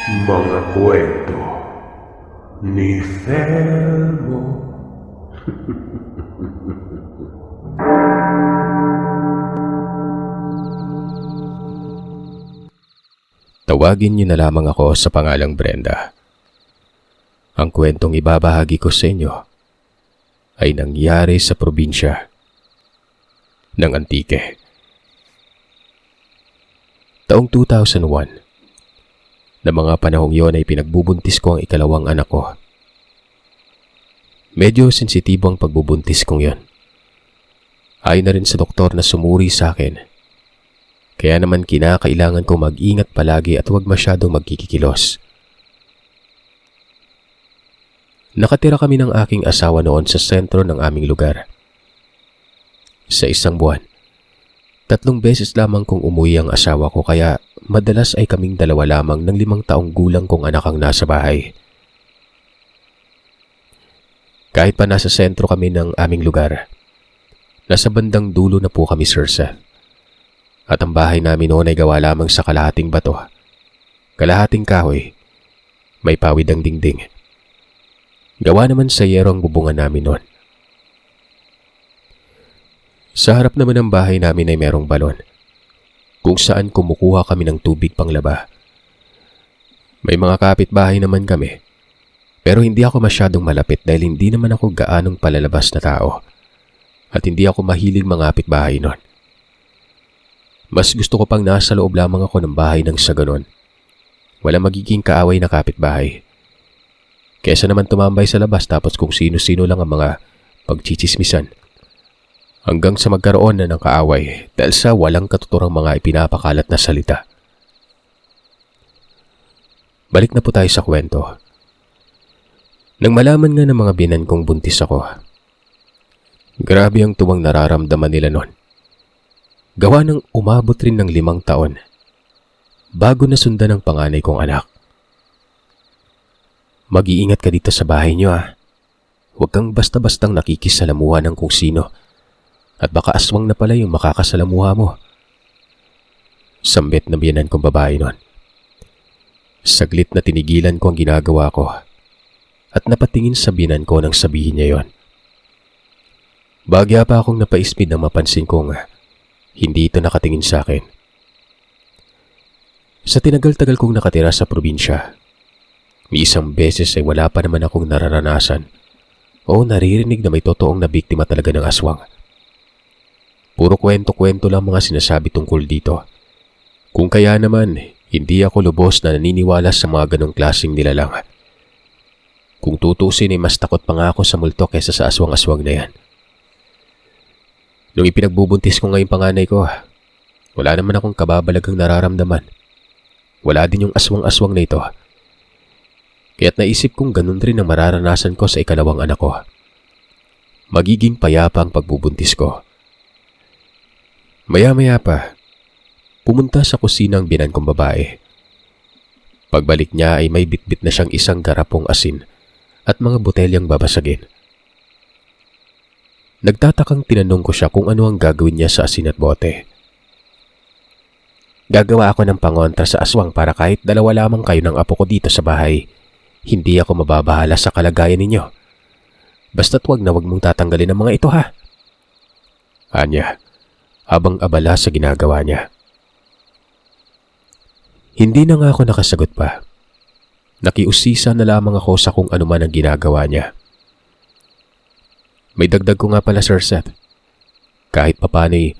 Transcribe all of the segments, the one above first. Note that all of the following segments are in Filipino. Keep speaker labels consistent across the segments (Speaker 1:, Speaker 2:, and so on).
Speaker 1: Mga kwento ni Felmo.
Speaker 2: Tawagin niyo na lamang ako sa pangalang Brenda. Ang kwentong ibabahagi ko sa inyo ay nangyari sa probinsya ng Antique. Taong 2001, na mga panahong yon ay pinagbubuntis ko ang ikalawang anak ko. Medyo sensitibo ang pagbubuntis kong yon. Ayon na rin sa doktor na sumuri sa akin. Kaya naman kinakailangan kong mag-ingat palagi at huwag masyadong magkikikilos. Nakatira kami ng aking asawa noon sa sentro ng aming lugar. Sa isang buwan, 3 beses lamang kong umuwi ang asawa ko kaya madalas ay kaming dalawa lamang ng 5 taong gulang kong anak ang nasa bahay. Kahit pa nasa sentro kami ng aming lugar, nasa bandang dulo na po kami, Sir Seth. At ang bahay namin noon ay gawa lamang sa kalahating bato, kalahating kahoy, may pawid ang dingding. Gawa naman sa yero ang bubungan namin noon. Sa harap naman ng bahay namin ay merong balon, kung saan kumukuha kami ng tubig panglaba. May mga kapitbahay naman kami, pero hindi ako masyadong malapit dahil hindi naman ako gaanong palalabas na tao at hindi ako mahilig mangapit bahay noon. Mas gusto ko pang nasa loob lamang ako ng bahay nang sa ganon. Wala magiging kaaway na kapitbahay. Kesa naman tumambay sa labas tapos kung sino-sino lang ang mga pagchichismisan. Hanggang sa magkaroon na ng kaaway dahil sa walang katuturang mga ipinapakalat na salita. Balik na po tayo sa kwento. Nang malaman nga ng mga binan kong buntis ako, grabe ang tuwang nararamdaman nila noon. Gawa ng umabot rin ng 5 taon bago nasundan ng panganay kong anak. Mag-iingat ka dito sa bahay niyo ah. Huwag kang basta-bastang nakikisalamuha ng kung sino. At baka aswang na pala yung makakasalamuha mo. Sambit na biyanan kong babae noon. Saglit na tinigilan ko ang ginagawa ko at napatingin sa biyanan ko nang sabihin niya yon. Bagya pa akong napaispid nang mapansin kong hindi ito nakatingin sa akin. Sa tinagal-tagal kong nakatira sa probinsya, may isang beses ay wala pa naman akong nararanasan o naririnig na may totoong na biktima talaga ng aswang. Puro kwento-kwento lang mga sinasabi tungkol dito. Kung kaya naman, hindi ako lubos na naniniwala sa mga ganong klaseng nilalang. Kung tutusin ay mas takot pa nga ako sa multo kaysa sa aswang-aswang na yan. Nung ipinagbubuntis ko ngayong panganay ko, wala naman akong kababalagang nararamdaman. Wala din yung aswang-aswang na ito. Kaya't naisip kong ganun rin ang mararanasan ko sa ikalawang anak ko. Magiging payapa ang pagbubuntis ko. Maya-maya pa, pumunta sa kusina ang binan kong babae. Pagbalik niya ay may bitbit na siyang isang garapong asin at mga botelyang babasagin. Nagtatakang tinanong ko siya kung ano ang gagawin niya sa asin at bote. Gagawa ako ng pangontra sa aswang para kahit 2 lamang kayo ng apo ko dito sa bahay, hindi ako mababahala sa kalagayan ninyo. Basta't wag mong tatanggalin ang mga ito ha. Anya, habang abala sa ginagawa niya. Hindi na nga ako nakasagot pa. Nakiusisa na lamang ako sa kung ano man ang ginagawa niya. May dagdag ko nga pala, Sir Seth. Kahit papano'y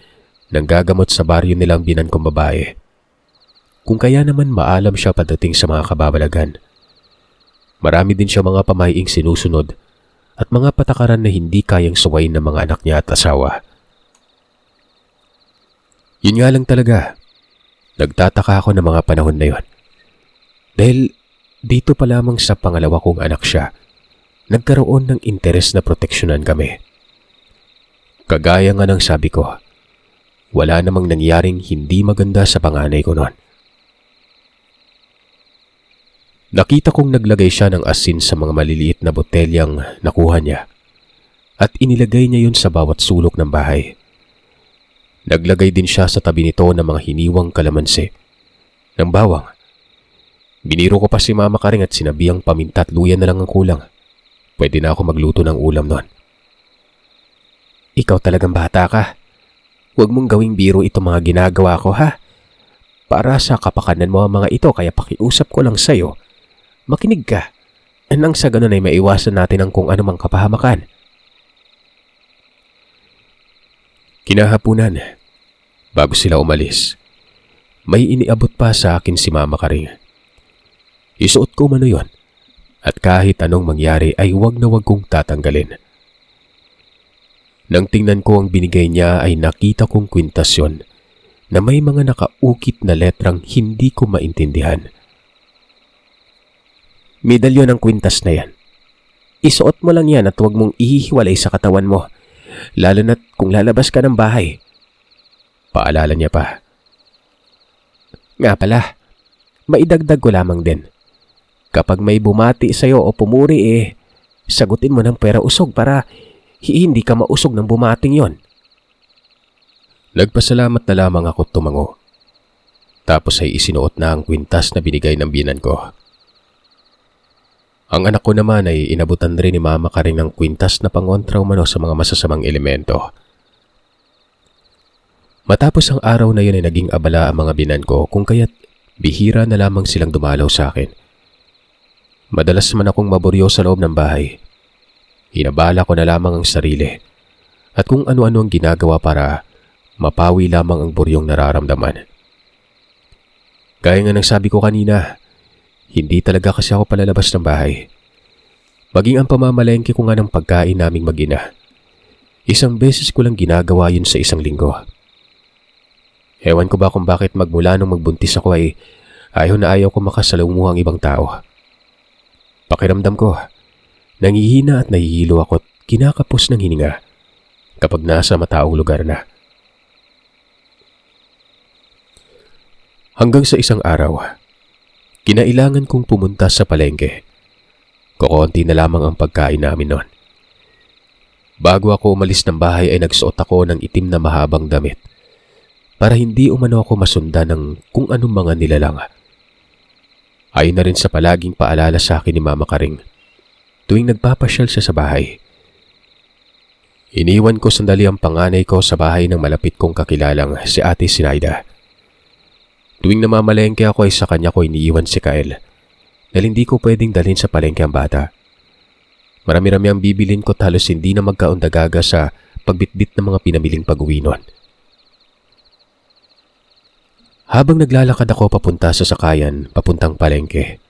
Speaker 2: nanggagamot sa baryo nilang binan kong babae. Kung kaya naman maalam siya pagdating sa mga kababalagan. Marami din siya mga pamahiing sinusunod at mga patakaran na hindi kayang suwayin ng mga anak niya at asawa. Yun nga lang talaga, nagtataka ako ng mga panahon na yon. Dahil dito pa lamang sa pangalawa kong anak siya, nagkaroon ng interes na proteksyonan kami. Kagaya nga ng sabi ko, wala namang nangyaring hindi maganda sa panganay ko noon. Nakita kong naglagay siya ng asin sa mga maliliit na botelyang nakuha niya at inilagay niya yun sa bawat sulok ng bahay. Naglagay din siya sa tabi nito ng mga hiniwang kalamansi, ng bawang, Biniro ko pa si Mama Karing at sinabihang paminta at luya na lang ang kulang. Pwede na ako magluto ng ulam noon. Ikaw talagang bata ka. Huwag mong gawing biro itong mga ginagawa ko, ha? Para sa kapakanan mo ang mga ito, kaya pakiusap ko lang sa'yo. Makinig ka. Nang sa ganun ay maiwasan natin ang kung anumang kapahamakan. Kinahapunan, bago sila umalis, may iniabot pa sa akin si Mama Karing. Isuot ko mano yon, at kahit anong mangyari ay huwag na huwag kong tatanggalin. Nang tingnan ko ang binigay niya ay nakita kong kwintasyon na may mga nakaukit na letrang hindi ko maintindihan. Medalyon ang kwintas na yan. Isuot mo lang yan at huwag mong ihihiwalay sa katawan mo, lalo na't kung lalabas ka ng bahay. Paalala niya pa. Nga pala, maidagdag ko lamang din. Kapag may bumati sa'yo o pumuri sagutin mo ng pera usog para hindi ka mausog ng bumating yon. Nagpasalamat na lamang ako tumango. Tapos ay isinuot na ang kwintas na binigay ng biyenan ko. Ang anak ko naman ay inabutan rin ni Mama Karing ng kwintas na pangontra umano sa mga masasamang elemento. Matapos ang araw na yun ay naging abala ang mga biyenan ko kung kaya't bihira na lamang silang dumalaw sa akin. Madalas man akong maburyo sa loob ng bahay. Hinabala ko na lamang ang sarili at kung ano-ano ang ginagawa para mapawi lamang ang buryong nararamdaman. Gaya nga ng sabi ko kanina, hindi talaga kasi ako palalabas ng bahay. Maging ang pamamalengke ko nga ng pagkain naming mag-ina. Isang beses ko lang ginagawa yun sa isang linggo. Ewan ko ba kung bakit magmula nung magbuntis ako ay ayaw na ayaw ko makasalamuha ang ibang tao. Pakiramdam ko, nangihina at nahihilo ako at kinakapos ng hininga kapag nasa mataong lugar na. Hanggang sa isang araw, kinailangan kong pumunta sa palengke. Kukunti na lamang ang pagkain namin noon. Bago ako umalis ng bahay ay nagsuot ako ng itim na mahabang damit para hindi umano ako masundan ng kung anong mga nilalang. Ayon na rin sa palaging paalala sa akin ni Mama Karing tuwing nagpapasyal siya sa bahay. Iniwan ko sandali ang panganay ko sa bahay ng malapit kong kakilalang si Ate Sinaida. Tuwing namamalengke ako ay sa kanya ko iniiwan si Kael dahil hindi ko pwedeng dalhin sa palengke ang bata. Marami-rami ang bibilin ko at halos hindi na magkaundagaga sa pagbitbit ng mga pinamiling pag-uwi nun. Habang naglalakad ako papunta sa sakayan, papuntang palengke,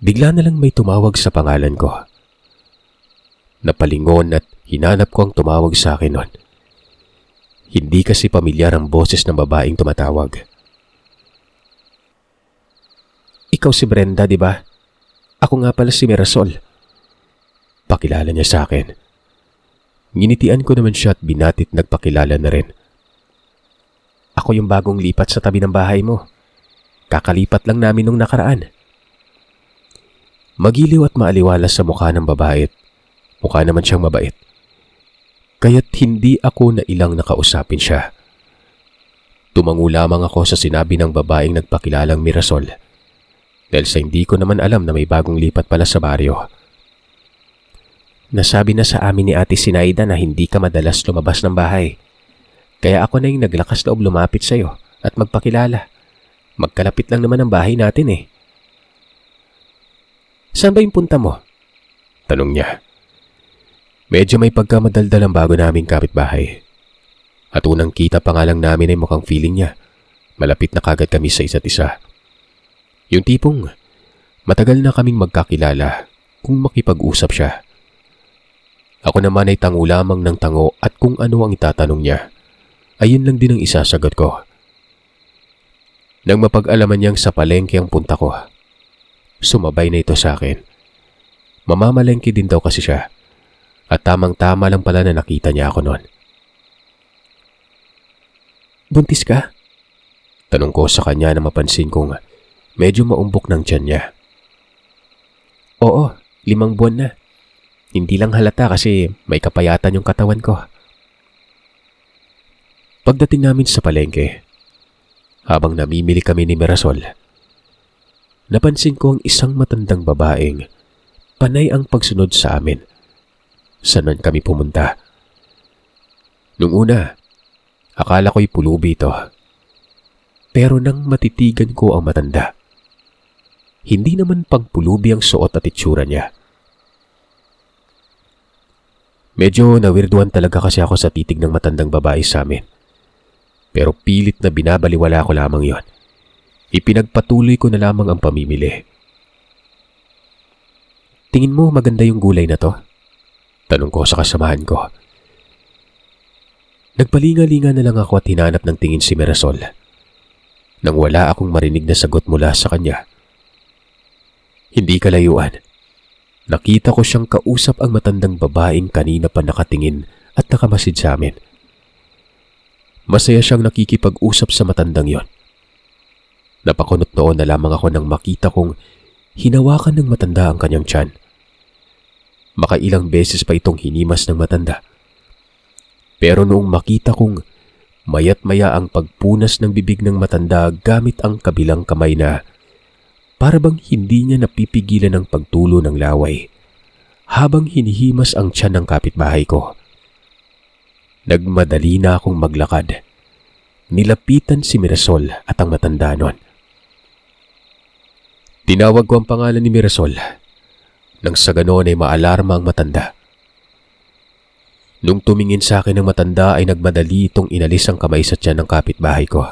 Speaker 2: bigla na lang may tumawag sa pangalan ko. Napalingon at hinanap ko ang tumawag sa akin nun. Hindi kasi pamilyar ang boses ng babaeng tumatawag. Ikaw si Brenda, di ba? Ako nga pala si Mirasol. Pakilala niya sa akin. Nginitian ko naman siya at binatit nagpakilala na rin. Ako yung bagong lipat sa tabi ng bahay mo. Kakalipat lang namin nung nakaraan. Magiliw at maaliwalas sa mukha ng babae. Mukha naman siyang mabait. Kaya't hindi ako na ilang nakausapin siya. Tumango lamang ako sa sinabi ng babaeng nagpakilalang Mirasol. Dahil sa hindi ko naman alam na may bagong lipat pala sa baryo. Nasabi na sa amin ni Ate Sinaida na hindi ka madalas lumabas ng bahay. Kaya ako na yung naglakas loob lumapit sa'yo at magpakilala. Magkalapit lang naman ang bahay natin eh. Saan ba yung punta mo? Tanong niya. Medyo may pagkamadaldal ang bago naming kapitbahay. At unang kita pa nga lang namin ay mukhang feeling niya. Malapit na kagad kami sa isa't isa. Yung tipong matagal na kaming magkakilala kung makipag-usap siya. Ako naman ay tango lamang ng tango at kung ano ang itatanong niya, ayun lang din ang isasagot ko. Nang mapag-alaman niyang sa palengke ang punta ko, sumabay na ito sa akin. Mamamalengke din daw kasi siya at tamang-tama lang pala na nakita niya ako noon. Buntis ka? Tanong ko sa kanya na mapansin kong medyo maumbok ng tiyan niya. Oo, 5 buwan na. Hindi lang halata kasi may kapayatan yung katawan ko. Pagdating namin sa palengke, habang namimili kami ni Mirasol, napansin ko ang isang matandang babaeng panay ang pagsunod sa amin. Saan man kami pumunta. Nung una, akala ko'y pulubi ito. Pero nang matitigan ko ang matanda, hindi naman pagpulubi ang suot at itsura niya. Medyo nawirduhan talaga kasi ako sa titig ng matandang babae sa amin. Pero pilit na binabaliwala ko lamang yon. Ipinagpatuloy ko na lamang ang pamimili. Tingin mo maganda yung gulay na to? Tanong ko sa kasamahan ko. Nagpalinga-linga na lang ako at hinanap ng tingin si Mirasol. Nang wala akong marinig na sagot mula sa kanya. Hindi kalayuan. Nakita ko siyang kausap ang matandang babaeng kanina pa nakatingin at nakamasid sa amin. Masaya siyang nakikipag-usap sa matandang yon. Napakunot noon na lamang ako nang makita kong hinawakan ng matanda ang kanyang tiyan. Makailang beses pa itong hinimas ng matanda. Pero noong makita kong maya't maya ang pagpunas ng bibig ng matanda gamit ang kabilang kamay na para bang hindi niya napipigilan ang pagtulo ng laway habang hinihimas ang tiyan ng kapitbahay ko. Nagmadali na akong maglakad. Nilapitan si Mirasol at ang matanda nun. Tinawag ko ang pangalan ni Mirasol. Nang sa ganon ay maalarma ang matanda. Nung tumingin sa akin ang matanda ay nagmadali itong inalis ang kamay sa tiyan ng kapitbahay ko.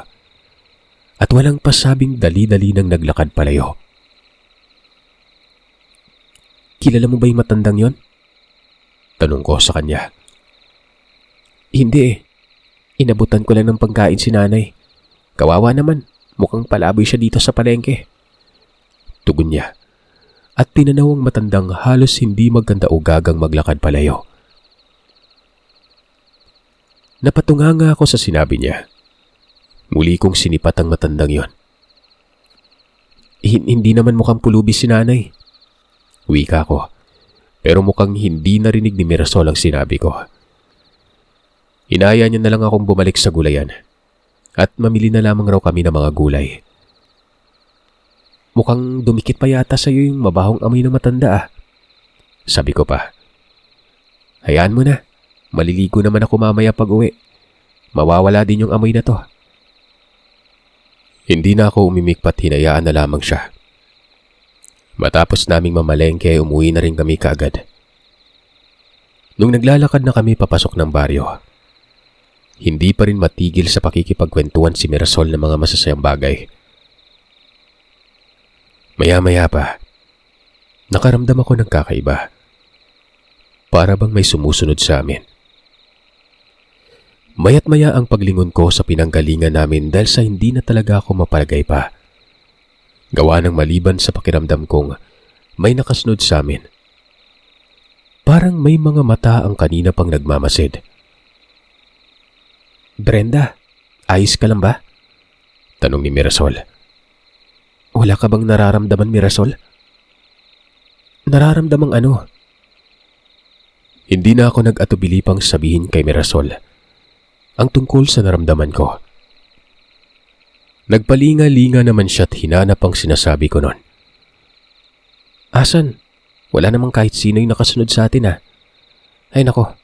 Speaker 2: At walang pasabing dali-dali nang naglakad palayo. Kilala mo ba yung matandang yon? Tanong ko sa kanya. Hindi eh. Inabutan ko lang ng pagkain si nanay. Kawawa naman, mukhang palaboy siya dito sa palengke. Tugon niya. At tinanaw ang matandang halos hindi magkanda o gagang maglakad palayo. Napatunganga ako sa sinabi niya. Muli kong sinipat ang matandang yon. Hindi naman mukhang pulubi si nanay. Wika ko, pero mukhang hindi narinig ni Mirasol ang sinabi ko. Inaya niya na lang akong bumalik sa gulayan at mamili na lamang raw kami ng mga gulay. Mukhang dumikit pa yata sa iyo yung mabahong amoy ng matanda ah. Sabi ko pa. Hayaan mo na, maliligo naman ako mamaya pag uwi. Mawawala din yung amoy na to. Hindi na ako umimikpat, hinayaan na lamang siya. Matapos naming mamalengke ay umuwi na rin kami kaagad. Nung naglalakad na kami papasok ng baryo, hindi pa rin matigil sa pakikipagkwentuhan si Mirasol ng mga masasayang bagay. Maya-maya pa, nakaramdam ako ng kakaiba. Para bang may sumusunod sa amin. Maya't maya ang paglingon ko sa pinanggalingan namin dahil sa hindi na talaga ako mapalagay pa. Gawa ng maliban sa pakiramdam kong may nakasunod sa amin. Parang may mga mata ang kanina pang nagmamasid. Brenda, ayos ka lang ba? Tanong ni Mirasol. Wala ka bang nararamdaman, Mirasol? Nararamdamang ano? Hindi na ako nag-atubili pang sabihin kay Mirasol ang tungkol sa naramdaman ko. Nagpalinga-linga naman siya't hinanap ang sinasabi ko nun. Asan? Wala namang kahit sino yung nakasunod sa atin ah. Ay nako,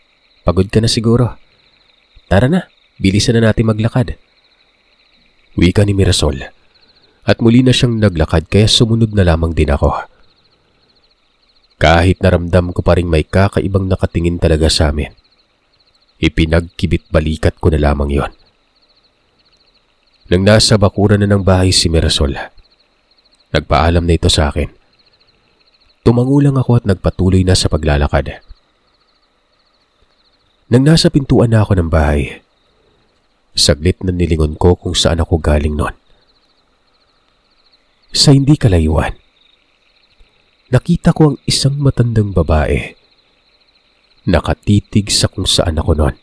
Speaker 2: pagod ka na siguro. Tara na, bilisan na natin maglakad. Wika ni Mirasol. At muli na siyang naglakad kaya sumunod na lamang din ako. Kahit naramdam ko pa rin may kakaibang nakatingin talaga sa amin. Ipinagkibit balikat ko na lamang yon. Nang nasa bakuran na ng bahay si Mirasol, nagpaalam na ito sa akin. Tumango lang ako at nagpatuloy na sa paglalakad. Nang nasa pintuan na ako ng bahay, saglit na nilingon ko kung saan ako galing noon. Sa hindi kalayuan, nakita ko ang isang matandang babae. Nakatitig sa kung saan ako noon.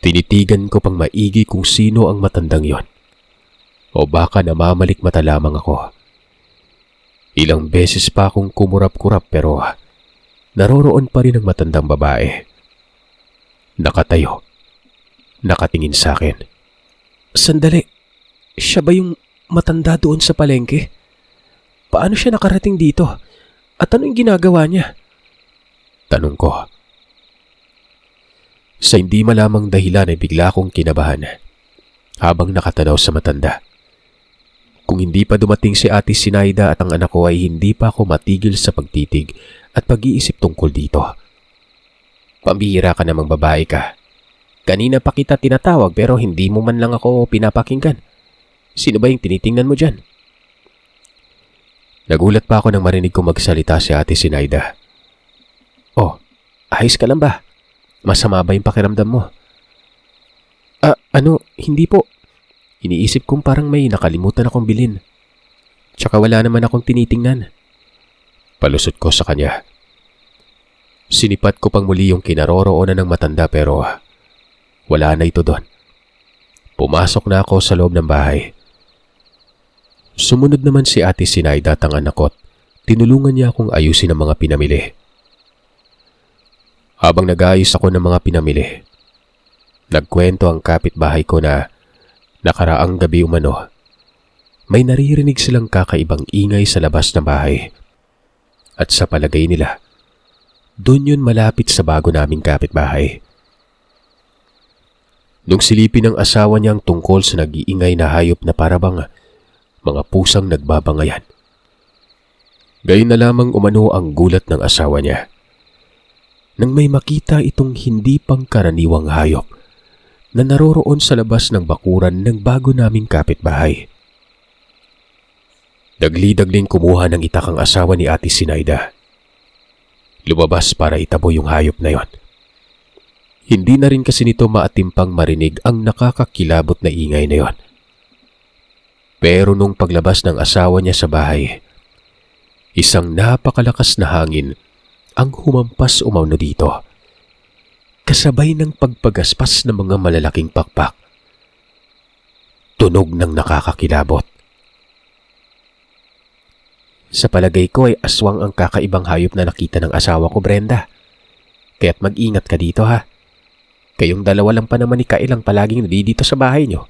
Speaker 2: Tinitigan ko pang maigi kung sino ang matandang yon. O baka namamalik mata lamang ako. Ilang beses pa akong kumurap-kurap pero naroroon pa rin ang matandang babae. Nakatayo. Nakatingin sa akin. Sandali, siya ba yung matanda doon sa palengke? Paano siya nakarating dito? At ano yung ginagawa niya? Tanong ko. Sa hindi malamang dahilan ay bigla akong kinabahan habang nakatanaw sa matanda. Kung hindi pa dumating si Ate Sinaida at ang anak ko ay hindi pa ako matigil sa pagtitig at pag-iisip tungkol dito. Pambihira ka namang babae ka. Kanina pa kita tinatawag pero hindi mo man lang ako pinapakinggan. Sino ba yung tinitingnan mo dyan? Nagulat pa ako nang marinig kong magsalita si Ate Sinaida. Oh, ayos ka lang ba? Masama ba yung pakiramdam mo? Hindi po. Iniisip kong parang may nakalimutan akong bilhin. Tsaka wala naman akong tinitingnan. Palusot ko sa kanya. Sinipat ko pang muli yung kinaroroonan ng matanda pero wala na ito doon. Pumasok na ako sa loob ng bahay. Sumunod naman si Ate Sinaida at ang anak ko. Tinulungan niya akong ayusin ang mga pinamili. Habang nag-ayos ako ng mga pinamili, nagkwento ang kapitbahay ko na nakaraang gabi umano, may naririnig silang kakaibang ingay sa labas ng bahay. At sa palagay nila, doon yun malapit sa bago naming kapitbahay. Nung silipin ng asawa niyang tungkol sa nag-iingay na hayop na parabang mga pusang nagbabangayan, gayon na lamang umano ang gulat ng asawa niya nang may makita itong hindi pangkaraniwang hayop na naroroon sa labas ng bakuran ng bago naming kapitbahay. Dagli-dagling kumuha ng itak ang asawa ni Ate Sinaida. Lumabas para itabo yung hayop na yon. Hindi na rin kasi nito maatimpang marinig ang nakakakilabot na ingay na yon. Pero nung paglabas ng asawa niya sa bahay, isang napakalakas na hangin ang humampas umano dito, kasabay ng pagpagaspas ng mga malalaking pakpak. Tunog ng nakakakilabot. Sa palagay ko ay aswang ang kakaibang hayop na nakita ng asawa ko, Brenda. Kaya't mag-ingat ka dito, ha. Kayong dalawa lang pa naman ni Kael ang palaging nandito sa bahay nyo.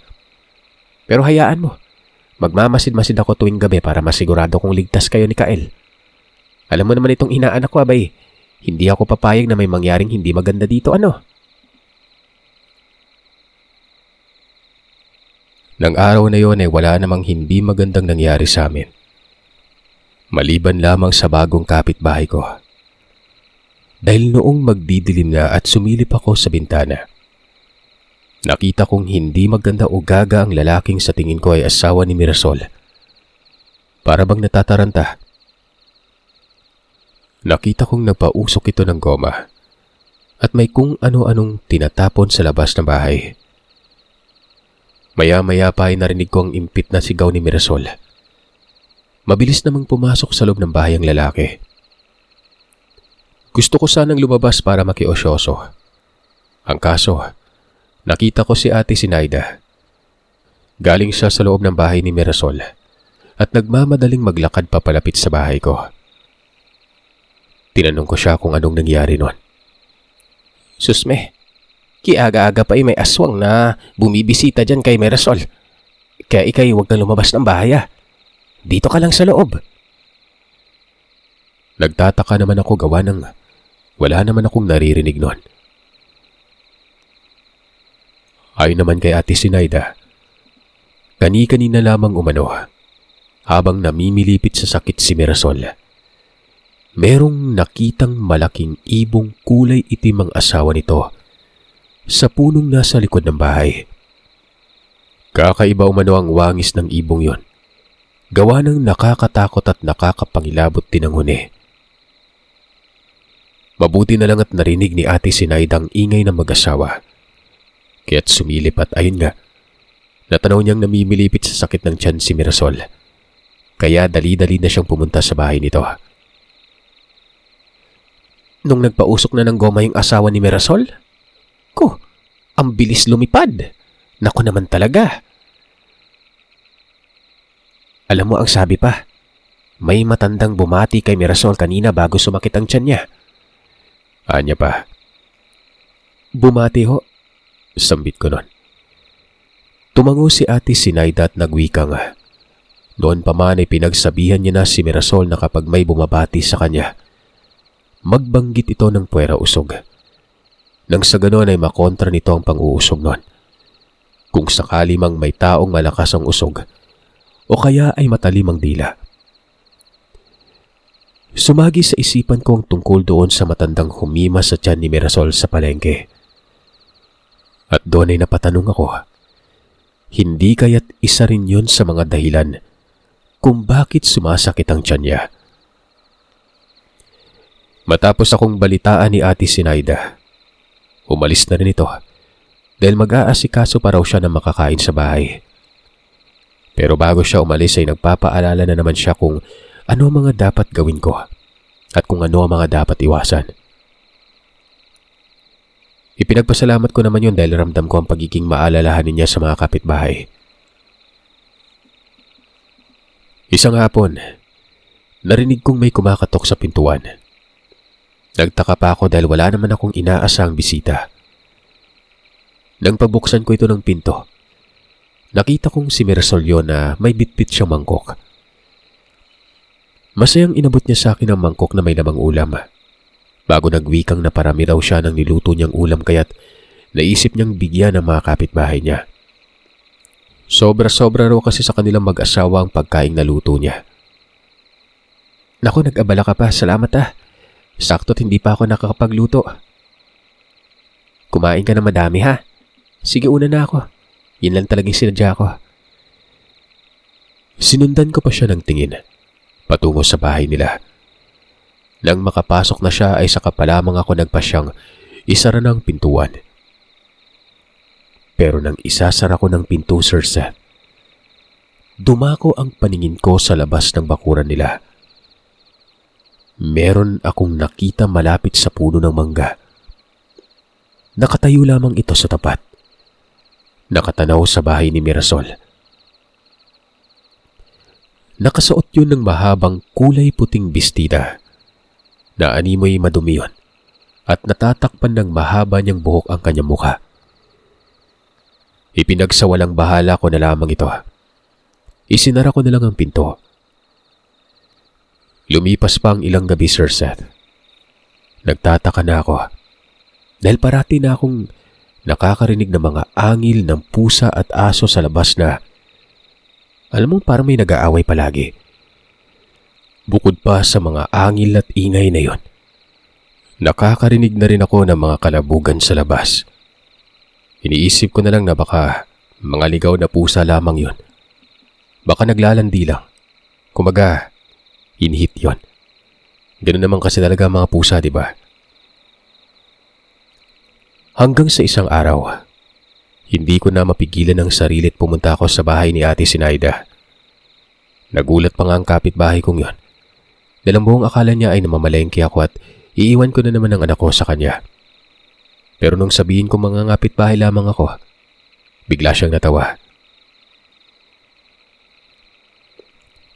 Speaker 2: Pero hayaan mo, magmamasid-masid ako tuwing gabi para masigurado kong ligtas kayo ni Kael. Alam mo naman itong inaanak ko, abay. Hindi ako papayag na may mangyaring hindi maganda dito, ano? Nang araw na yon ay wala namang hindi magandang nangyari sa amin. Maliban lamang sa bagong kapitbahay ko. Dahil noong magdidilim na at sumilip ako sa bintana, nakita kong hindi maganda o gaga ang lalaking sa tingin ko ay asawa ni Mirasol. Para bang natataranta. Nakita kong nagpausok ito ng goma at may kung ano-anong tinatapon sa labas ng bahay. Maya-maya pa ay narinig ko ang impit na sigaw ni Mirasol. Mabilis namang pumasok sa loob ng bahay ang lalaki. Gusto ko sanang lumabas para makiosyoso. Ang kaso, nakita ko si Ate Sinaida. Galing siya sa loob ng bahay ni Mirasol at nagmamadaling maglakad papalapit sa bahay ko. Tinanong ko siya kung anong nangyari nun. Susme, kiaga-aga pa ay may aswang na bumibisita dyan kay Mirasol. Kaya ikay huwag na lumabas ng bahay, ah. Dito ka lang sa loob. Nagtataka naman ako gawa ng wala naman akong naririnig nun. Ayon naman kay Ate Sinaida, kani-kanina lamang umano, habang namimilipit sa sakit si Mirasol, merong nakitang malaking ibong kulay itim ang asawa nito sa punong nasa likod ng bahay. Kakaiba umano ang wangis ng ibong yon, gawa ng nakakatakot at nakakapangilabot din ang huni. Mabuti na lang at narinig ni Ate Sinaida ang ingay ng mag-asawa. Kaya't sumilip at ayun nga, natanaw niyang namimilipit sa sakit ng tiyan si Mirasol. Kaya dali-dali na siyang pumunta sa bahay nito. Nung nagpausok na ng goma yung asawa ni Mirasol, ang bilis lumipad. Naku naman talaga. Alam mo ang sabi pa, may matandang bumati kay Mirasol kanina bago sumakit ang tiyan niya. Anya pa. Bumati ho, sambit ko nun. Tumango si Ate Sinaida at nagwika nga. Noon pa man ay pinagsabihan niya na si Mirasol na kapag may bumabati sa kanya, magbanggit ito ng puwera usog. Nang sa ganon ay makontra nito ang pang-uusog nun. Kung sakali mang may taong malakas ang usog, o kaya ay matalim ang dila. Sumagi sa isipan ko ang tungkol doon sa matandang humima sa tiyan ni Mirasol sa palengke. At doon ay napatanong ako, hindi kaya't isa rin yun sa mga dahilan kung bakit sumasakit ang tiyan niya. Matapos akong balitaan ni Ate Sinaida, umalis na rin ito dahil mag-aasikaso pa raw siya ng makakain sa bahay. Pero bago siya umalis ay nagpapaalala na naman siya kung ano ang mga dapat gawin ko at kung ano ang mga dapat iwasan. Ipinagpasalamat ko naman yun dahil ramdam ko ang pagiging maalalahanin niya sa mga kapitbahay. Isang hapon, narinig kong may kumakatok sa pintuan. Nagtaka pa ako dahil wala naman akong inaasahang bisita. Nang pabuksan ko ito ng pinto, nakita kong si Mirasol yun na may bitbit siyang mangkok. Masayang inabot niya sa akin ang mangkok na may lamang ulam. Bago nagwikang na parami raw siya ng niluto niyang ulam kaya't naisip niyang bigyan ng mga kapitbahay niya. Sobra-sobra raw kasi sa kanilang mag-asawa ang pagkaing naluto niya. Naku, nag-abala ka pa. Salamat ah. Sakto't hindi pa ako nakakapagluto. Kumain ka na madami ha. Sige, una na ako. Yun lang talagang sinadya ko. Sinundan ko pa siya ng tingin patungo sa bahay nila. Nang makapasok na siya ay saka pa lamang ako nagpasyang isara ng pintuan. Pero nang isasara ko ng pinto, Sir Seth, dumako ang paningin ko sa labas ng bakuran nila. Meron akong nakita malapit sa puno ng mangga. Nakatayo lamang ito sa tapat. Nakatanaw sa bahay ni Mirasol. Nakasuot yun ng mahabang kulay puting bestida. Naanimoy madumi yun at natatakpan ng mahaba niyang buhok ang kanyang mukha. Ipinagsawalang bahala ko na lamang ito. Isinara ko na lang ang pinto. Lumipas pa ang ilang gabi, Sir Seth. Nagtataka na ako dahil parati na akong nakakarinig ng mga angil ng pusa at aso sa labas na alam mo parang may nag-aaway palagi. Bukod pa sa mga angil at ingay na yon, nakakarinig na rin ako ng mga kalabugan sa labas. Iniisip ko na lang na baka mga ligaw na pusa lamang yon. Baka naglalandi lang. Kumaga, inhit yon. Ganun naman kasi talaga mga pusa, di ba? Hanggang sa isang araw, hindi ko na mapigilan ang sarili at pumunta ako sa bahay ni Ate Sinaida. Nagulat pa nga ang kapitbahay kong yon. Dalang buong akala niya ay namamalengke ako at iiwan ko na naman ang anak ko sa kanya. Pero nung sabihin ko mga kapitbahay lamang ako, bigla siyang natawa.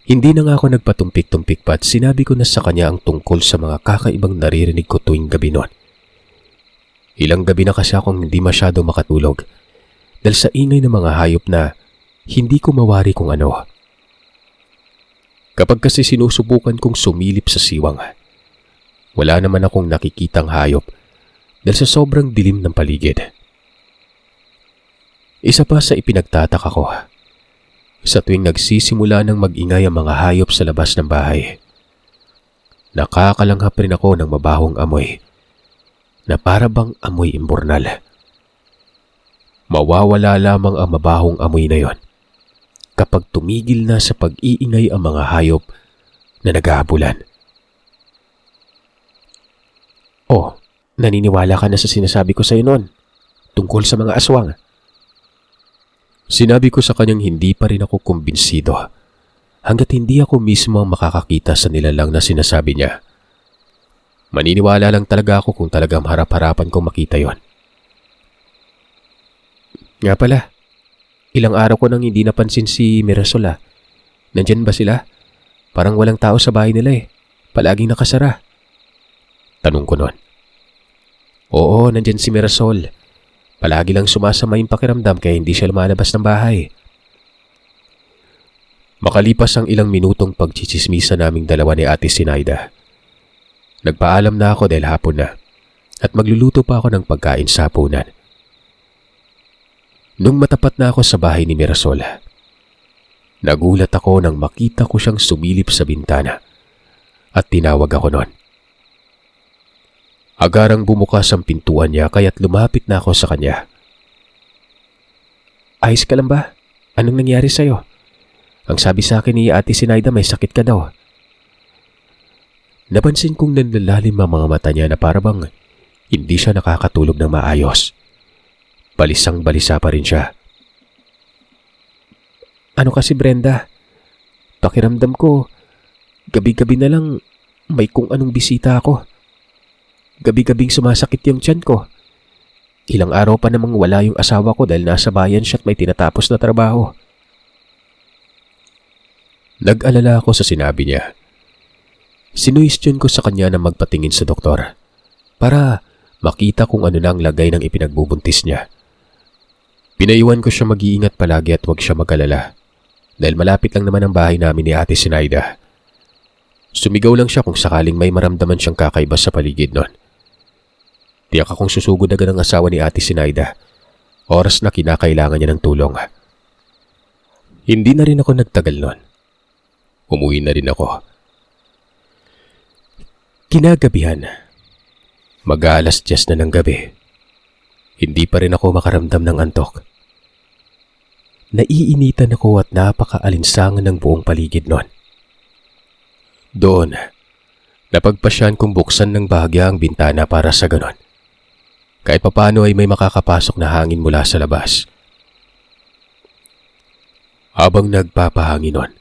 Speaker 2: Hindi na nga ako nagpatumpik-tumpik pa at sinabi ko na sa kanya ang tungkol sa mga kakaibang naririnig ko tuwing gabi noon. Ilang gabi na kasi akong hindi masyado makatulog dahil sa ingay ng mga hayop na hindi ko mawari kung ano. Kapag kasi sinusubukan kong sumilip sa siwang, wala naman akong nakikitang hayop dahil sa sobrang dilim ng paligid. Isa pa sa ipinagtataka ko, sa tuwing nagsisimula ng mag-ingay ang mga hayop sa labas ng bahay, nakakalanghap rin ako ng mabahong amoy na para bang amoy imburnal. Mawawala lamang ang mabahong amoy na yon kapag tumigil na sa pag-iingay ang mga hayop na nag-aabulan. Oh, naniniwala ka na sa sinasabi ko sa iyo noon tungkol sa mga aswang? Sinabi ko sa kanyang hindi pa rin ako kumbinsido hanggat hindi ako mismo ang makakakita sa nilalang na sinasabi niya. Maniniwala lang talaga ako kung talagang harap-harapan kong makita yon. Nga pala, ilang araw ko nang hindi napansin si Mirasol. Nandyan ba sila? Parang walang tao sa bahay nila eh. Palaging nakasara. Tanong ko noon. Oo, nandyan si Mirasol. Palagi lang sumasama yung pakiramdam kaya hindi siya lumalabas ng bahay. Makalipas ang ilang minutong pagchichismisa naming dalawa ni Ate Sinaida, nagpaalam na ako dahil hapon na at magluluto pa ako ng pagkain sa hapunan. Nung matapat na ako sa bahay ni Mirasol, nagulat ako nang makita ko siyang sumilip sa bintana at tinawag ako noon. Agarang bumukas ang pintuan niya kaya't lumapit na ako sa kanya. Ayos ka lang ba? Anong nangyari sa'yo? Ang sabi sa akin ni Ate Sinaida may sakit ka daw. Napansin kong nanlalalim ang mga mata niya na parabang hindi siya nakakatulog ng maayos. Balisang-balisa pa rin siya. Ano kasi Brenda? Pakiramdam ko, gabi-gabi na lang may kung anong bisita ako. Gabi-gabing sumasakit yung tiyan ko. Ilang araw pa namang wala yung asawa ko dahil nasa bayan siya at may tinatapos na trabaho. Nag-alala ako sa sinabi niya. Sinuwestiyon ko sa kanya na magpatingin sa doktor para makita kung ano na ang lagay ng ipinagbubuntis niya. Pinaiwan ko siya mag-iingat palagi at huwag siya mag-alala dahil malapit lang naman ang bahay namin ni Ate Sinaida. Sumigaw lang siya kung sakaling may maramdaman siyang kakaiba sa paligid nun. Tiyak akong susugod agad ang asawa ni Ate Sinaida. Oras na kinakailangan niya ng tulong. Hindi na rin ako nagtagal nun. Umuwi na rin ako. Kinagabihan, mag-aalas 10 na ng gabi. Hindi pa rin ako makaramdam ng antok. Naiinitan ako at napakaalinsangan ng buong paligid nun. Doon, napagpasyan kong buksan ng bahagya ang bintana para sa ganon. Kahit papano ay may makakapasok na hangin mula sa labas. Habang nagpapahangin nun,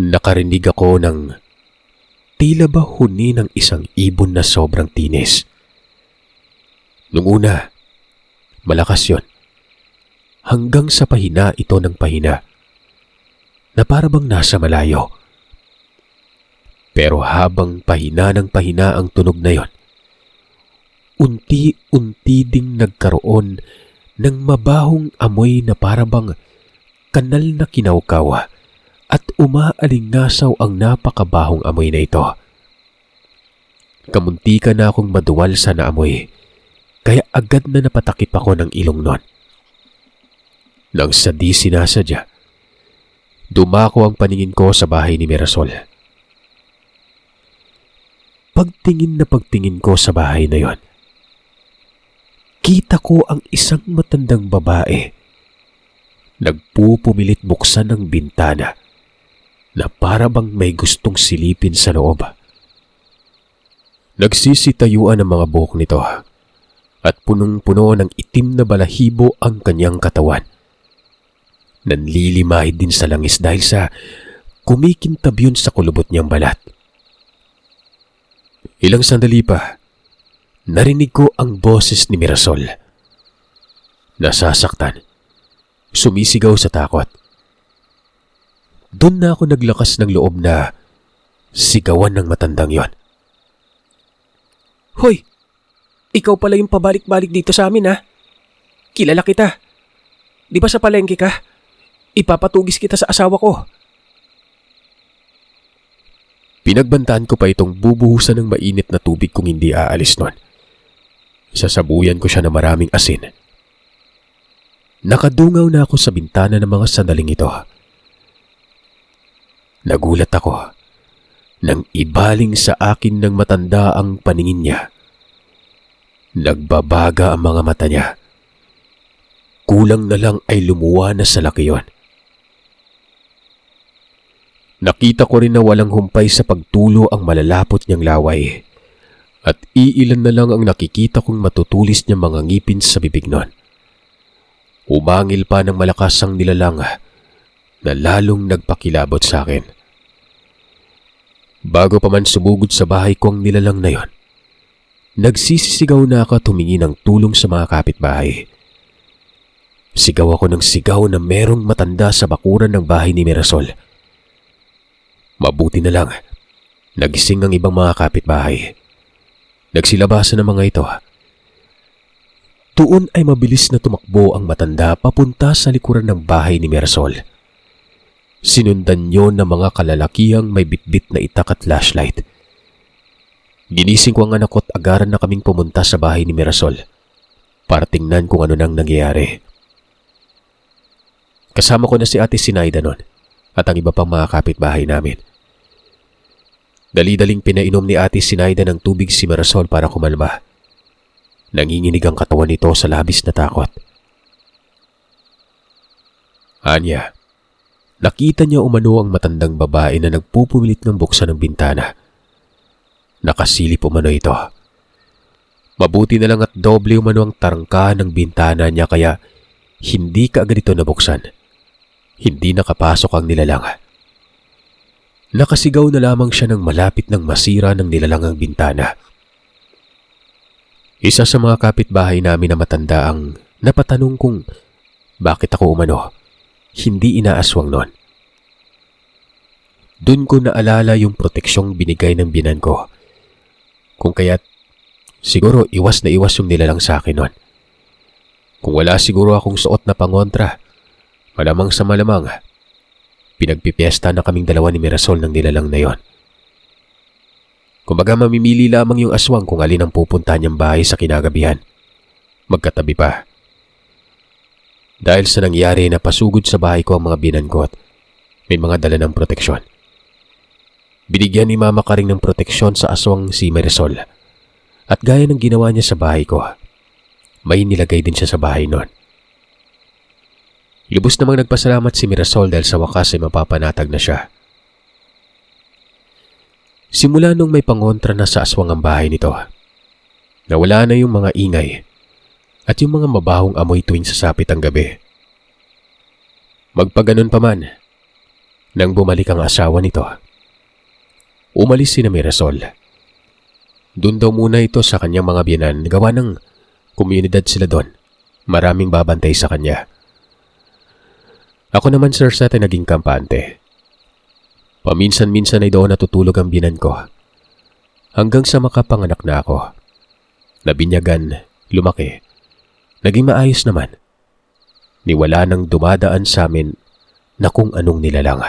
Speaker 2: nakarinig ako ng tila ba huni ng isang ibon na sobrang tinis. Nung una, malakas yon. Hanggang sa pahina ito ng pahina na para bang nasa malayo. Pero habang pahina ng pahina ang tunog na yon, unti-unti ding nagkaroon ng mabahong amoy na para bang kanal na kinaukawa at umaalingasaw ang napakabahong amoy na ito. Kamuntika na akong maduwal sa naamoy, kaya agad na napatakip ako ng ilong nun. Nang sa di sinasadya, dumako ang paningin ko sa bahay ni Mirasol. Pagtingin na pagtingin ko sa bahay na yon, kita ko ang isang matandang babae nagpupumilit buksan ng bintana na para bang may gustong silipin sa loob. Nagsisitayuan ang mga buhok nito at punong-puno ng itim na balahibo ang kanyang katawan. Nanlilimahid din sa langis dahil sa kumikintab yun sa kulubot niyang balat. Ilang sandali pa, narinig ko ang boses ni Mirasol. Nasasaktan, sumisigaw sa takot. Doon na ako naglakas ng loob na sigawan ng matandang yon. Hoy! Ikaw pala yung pabalik-balik dito sa amin, ha? Kilala kita. Di ba sa palengke ka? Ipapatugis kita sa asawa ko. Pinagbantaan ko pa itong bubuhusan ng mainit na tubig kung hindi aalis nun. Sasabuyan ko siya ng maraming asin. Nakadungaw na ako sa bintana ng mga sandaling ito. Nagulat ako nang ibaling sa akin ng matanda ang paningin niya. Nagbabaga ang mga mata niya. Kulang na lang ay lumuwa na sa laki yon. Nakita ko rin na walang humpay sa pagtulo ang malalapot niyang laway at iilan na lang ang nakikita kong matutulis niyang mga ngipin sa bibig nun. Umangil pa ng malakas ang nilalang na lalong nagpakilabot sa akin. Bago pa man sumugod sa bahay ko ang nilalang na yon, nagsisisigaw na ako at humingi ng tulong sa mga kapitbahay. Sigaw ako ng sigaw na merong matanda sa bakuran ng bahay ni Mirasol. Mabuti na lang, nagising ang ibang mga kapitbahay. Nagsilabasan ang mga ito. Doon ay mabilis na tumakbo ang matanda papunta sa likuran ng bahay ni Mirasol. Sinundan yon ng mga kalalakihang may bitbit na itak at flashlight. Ginising ko ang anak ko at agaran na kaming pumunta sa bahay ni Mirasol para tingnan kung ano nang nangyayari. Kasama ko na si Ate Sinaida noon at ang iba pang mga kapitbahay namin. Dali-daling pinainom ni Ate Sinaida ng tubig si Mirasol para kumalma. Nanginginig ang katawan nito sa labis na takot. Anya, nakita niya umano ang matandang babae na nagpupumilit ng buksan ng bintana. Nakasilip umano ito. Mabuti na lang at doble umano ang tarangkahan ng bintana niya kaya hindi kaagad ito nabuksan. Hindi nakapasok ang nilalang. Nakasigaw na lamang siya nang malapit ng masira ng nilalang ang bintana. Isa sa mga kapitbahay namin na matanda ang napatanong kung bakit ako umano hindi inaaswang noon. Doon ko naalala yung proteksyong binigay ng binan ko. Kung kaya't siguro iwas na iwas yung nilalang sa akin noon. Kung wala siguro akong suot na pangontra, malamang sa malamang, pinagpipiesta na kaming dalawa ni Mirasol ng nilalang na yon. Kumbaga mamimili lamang yung aswang kung alin ang pupunta niyang bahay sa kinagabihan. Magkatabi pa. Dahil sa nangyari na pasugod sa bahay ko ang mga binan ko at may mga dala ng proteksyon. Binigyan ni Mama Karing ng proteksyon sa aswang si Mirasol. At gaya ng ginawa niya sa bahay ko, may nilagay din siya sa bahay noon. Lubos namang nagpasalamat si Mirasol dahil sa wakas ay mapapanatag na siya. Simula nung may pangontra na sa aswang ang bahay nito, nawala na yung mga ingay at yung mga mabahong amoy tuwing sasapit ang gabi. Magpaganon pa man, nang bumalik ang asawa nito, umalis si Mirasol. Doon daw muna ito sa kanyang mga biyanan, gawa ng komunidad sila doon. Maraming babantay sa kanya. Ako naman, Sir Seth, ay naging kampante. Paminsan-minsan ay doon natutulog ang binan ko. Hanggang sa makapanganak na ako. Nabinyagan, lumaki. Naging maayos naman. Niwala nang dumadaan sa amin na kung anong nilalang.